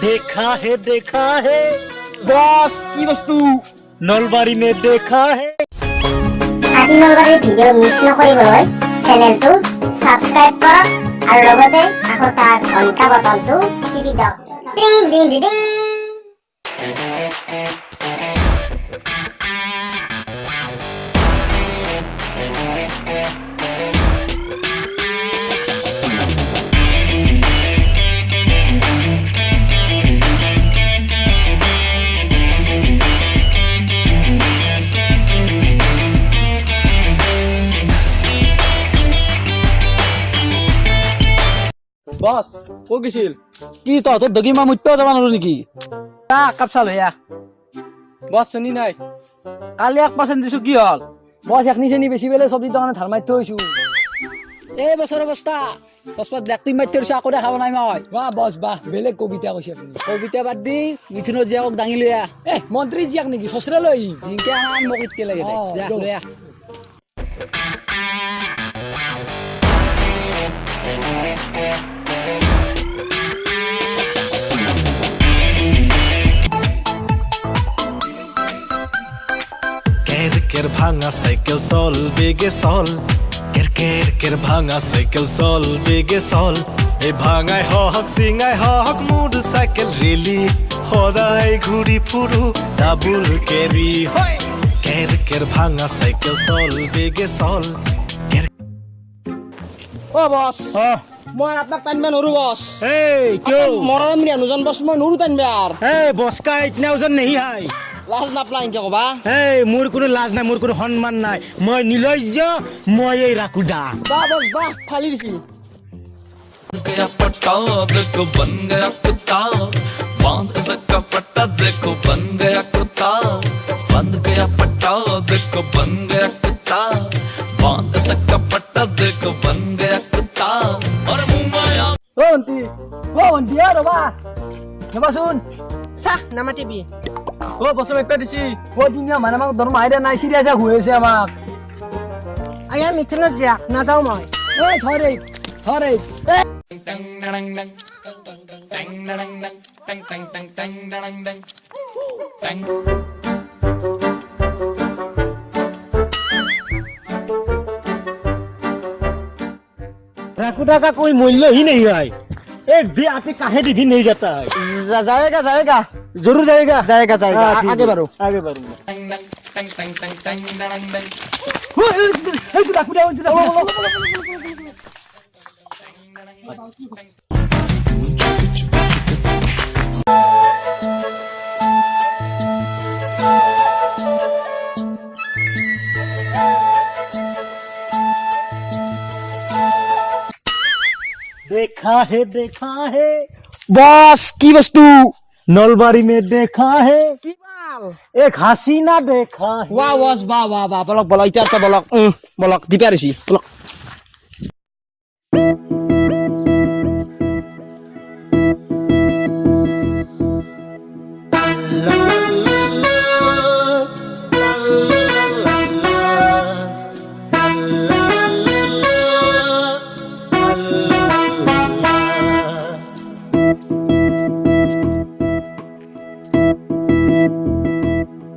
देखा है বস কি বস্তু नलबारी में देखा है আজি নলবাৰীৰ ভিডিঅ' মিছ নকৰিবলৈ চেনেলটো ছাবস্ক্ৰাইব কৰক আৰু লগতে কাষৰ তাৰ ঘণ্টা বটনটো টিপি দিয়ক টিং টিং টিং বস ও গেছিল কি তহঁতৰ দগি মা মুত্তেও যাব নোৱাৰো নেকি কাপ চাল হইয়া বস চেনি নাই কালি 1% দিছো কি হল বস একনি চেনি বেশি বেলে সবজি দোকানে ধার মারতে হইছু এই বছৰ অৱস্থা বসপত ব্লেক টিম মাইতে ৰছা আকৌ খাব নাই মই বাহ বস বাহ বেলে কবিতা কৈছে আপনি কবিতা বাদ দি মিথুনৰ জীয়াকক দাঙি লৈ আহ মন্ত্রী জিয়াক নেকি সসরা লই জিংকে আন মোক ইতে লাগে দে যা লৈ আহ केर भांगा साइकिल सोल बेगे सोल केर भांगा साइकिल सोल बेगे सोल ए भांगाय हक सिंगाय हक मोटर साइकिल रेली होदाय घुरी फुरु डाबुल केरी होय केर भांगा साइकिल सोल बेगे सोल ও বস মই আপনাক টানবা নৰু বস ए क्यों মৰাম ৰিয়া নুজন বস মই নৰু টানবা আর ए बॉस का इतना वजन नहीं है লাজ নাপলাই কে কবা মোর কোনো লাজ নাই মোর কোনো সম্মান নাই মই নিলজ্জ মই এই রাকুডা বাহ বস বাহ ফালি দিছি गया पट्टा देखो बन गया कुत्ता बांध सका पट्टा देखो बन गया कुत्ता बंद गया पट्टा देखो बन गया कुत्ता बांध सका पट्टा देखो बन गया कुत्ता और मुंह माया ও অন্তি আর বা হেবাসুন সাহ নামা টিভি ও বছৰ একটা দিছি ও দিনা মানে আমাক দরমা আইরা নাই সিরিয়াস হয়েছে আমাক আয়া মিথুনত জিয়া নাযাও মই ওই ধরে ধরে टंग डंग डंग टंग डंग डंग टंग टंग टंग टंग डंग डंग टंग राकुडा का कोई मूल्य ही नहीं है एक भी आके काहे भी नहीं जाता है जाएगा जाएगा जरूर जाएगा जाएगा जाएगा हाँ, ठीक आगे है। बढ़ो आगे बढ़ूंगा टंग डंग टंग टंग टंग टंग डंग डंग देखा है बस की वस्तु नलबारी में देखा है की बाल एक हसीना देखा है वाह बस वाह वाह वाह বলক বলক ইটা আচ্ছা বলক বলক দিপা রেছি বলক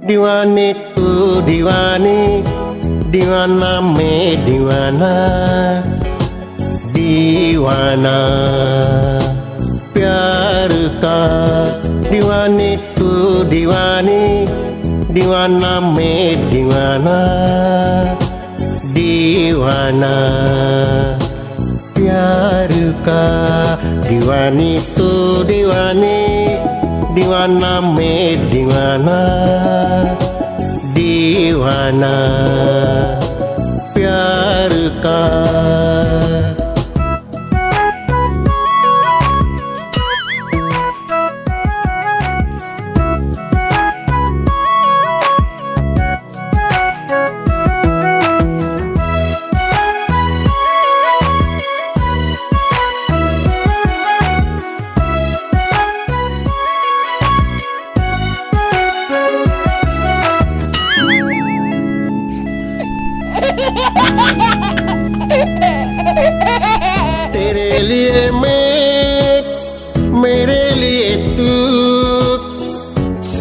दीवाने तू दीवानी दीवाना मैं दीवाना दीवाना प्यार का दीवाने तू दीवानी दीवाना मैं दीवाना दीवाना प्यार का दीवानी तू दीवानी दीवाना मैं दीवाना दीवाना प्यार का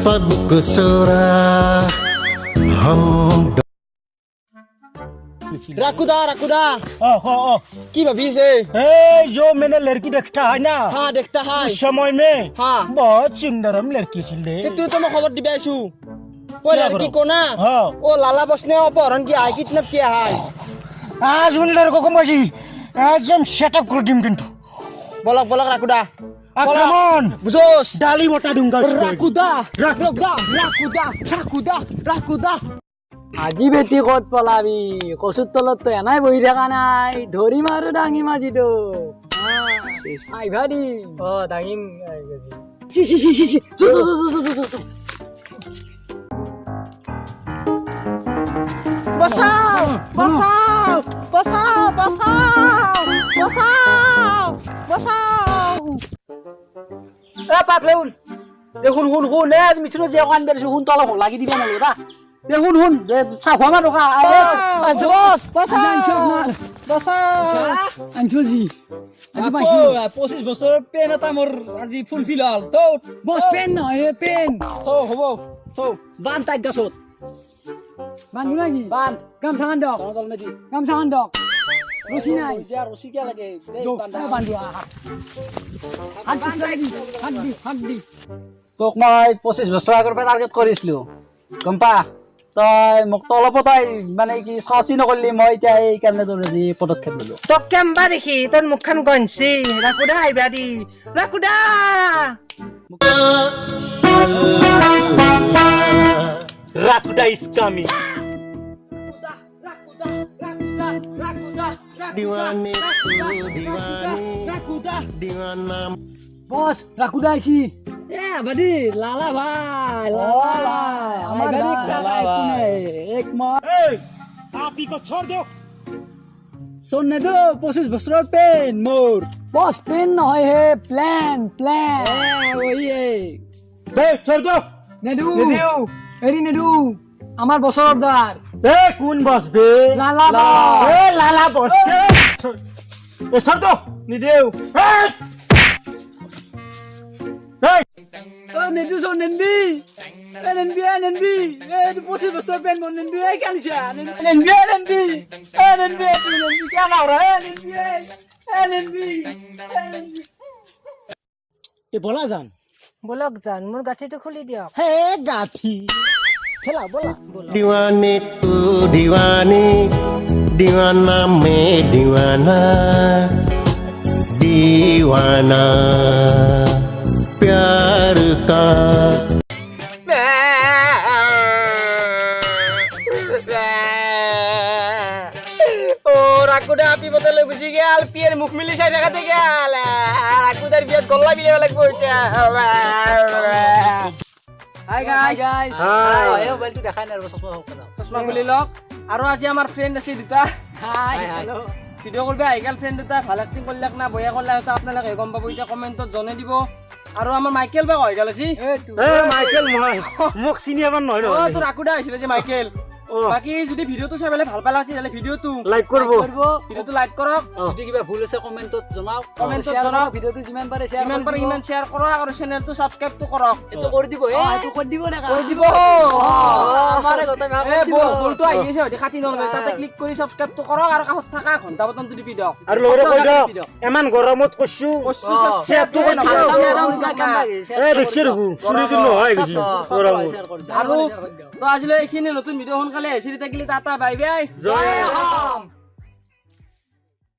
सबको चोरा हम राकुदा राकुदा की भाभी जो मैंने लड़की देखता है ना हाँ देखता है उस समय में हाँ बहुत सुंदरम लड़की थी ले तू तो मैं खबर दिबे आइसु वो लड़की को ना हाँ वो लाला बस ने अपहरण किया है किडनैप किया है आज उन लड़कों को मजी एकदम सेटअप कर दूं किंतु बोलक बोलक राकुदा आक्रमण बुझोस डाली मोटा दूंगा राकुदा राकुदा राकुदा राकुदा राकुदा আজি বেটি কত পলাবি কচুর তলত তো এনাই বহি থাকা নাই ধরিম আৰু ডাঙিম আজিতো আইভা দিম ডাঙিম চি চি চি চি বচাও বচাও বচাও বচাও বচাও বচাও এ পাকলে শুন দেখুন শুন শুন এ আজি মিঠুনো যে অকান বেৰিছো শুন তলক লাগি দিবা নালাগে দা দেখুন শুন চাহ খোৱা মানুহ আনছো বস বচাও বচাও আনছো জি আজি পাইছো 25 বছৰৰ পেন এটা মোৰ আজি ফুলফিল হল তো বস পেন নহয় পেন তো হ'ব তো বান তাক গাছত বান নাকি বান গামছা খান দক গামছা খান দক ৰছি নাই ৰছি কিয় লাগে বান দিয়া হাত দি তোক মই 25 বছৰ আগৰ পৰা টাৰ্গেট কৰিছিলো গম পা তই মোক তলপ তই মানে কি চাচি নকৰিলি মই এতিয়া এই কাৰণে তোৰ আজি পদক্ষেপ ললো তোক কেম্বা দেখি তোর মুখখান গনছি রাকুদা আইবা দি রাকুদা राकुदा इज कमिंग दीवाने तू दीवानी दीवाना বস রাকুদা আইছি এ বাদি লালা ভাই লালা আমার বাড়ি লালা ভাই এক মাস आप ही को छोड़ दो সোনে তো 25 বছৰৰ পেন মোর বস পেন নহয় হে প্ল্যান ওই दे छोड़ दो নেদু এরি নেদু আমার বছৰৰ দার ए कौन बस बे লালা ভাই ए लाला बस ए छोड़ दो निदेव নেদু সো নেনবি নেনবি এ 25 বছৰ পেন মন নেনবি এ কানছা নেনবি কেন আওরা নেনবি ए बोला जान বলক জান মোর গাঠিটো খুলি দিয়ক हे गाठी चला बोला दीवाने तू दीवानी दीवाना मैं दीवाना दीवाना प्यार का ও রাকুদা আপি বদলে গুছি গেল পিয়ের মুখ মিলি সাই দেখাতে গেল রাকুদার বিয়াত গল্লা বিলে লাগবো এটা হাই গাইস এ মোবাইলটো দেখাই নাই চশমা হক না চশমা খুলি লক আৰু আজি আমাৰ ফ্ৰেন্ড আছে দুটা হাই হ্যালো ভিডিও করবে আইগাল ফ্রেন্ড দুটা ভাল এক্টিং করলাক না বয়া করলাক তো আপনারা গম পাবো এটা কমেন্টত জনাই দিব আৰু আমাৰ মাইকেল বা হৈ গেল আছে ए माइकल মই মোক চিনি আবার নয় ও তো রাকুদা আইছিল যে মাইকেল বাকি যদি ভিডিওটো চাই পেলে ভাল পালা তাহলে ভিডিওটো লাইক করব ভিডিওটো লাইক কৰক যদি কিবা ভুল আছে কমেন্টত জনাও ভিডিওটো যিমান পাৰে শেয়াৰ কৰক আৰু চেনেলটো সাবস্ক্ৰাইবটো কৰক এটো কৰি দিব এটো কৰি দিব না কৰি দিব আমারে গতে ভাব এ বলটো আই আছে ওটি খাতি নল তাতে ক্লিক কৰি সাবস্ক্ৰাইবটো কৰক আৰু কাষত থকা ঘণ্টা বটনটো টিপি দিয়ক আৰ লগৰে কই দাও এমান গৰমত কইছু শেয়াৰটো কৰি এ দেখছি ৰহু শুনি দিন হয় গেছি গৰম আৰু তো আজিলৈ এইখিনি নতুন ভিডিও সোনকালে আহিছে থাকিলে টাটা বাই বাই জয়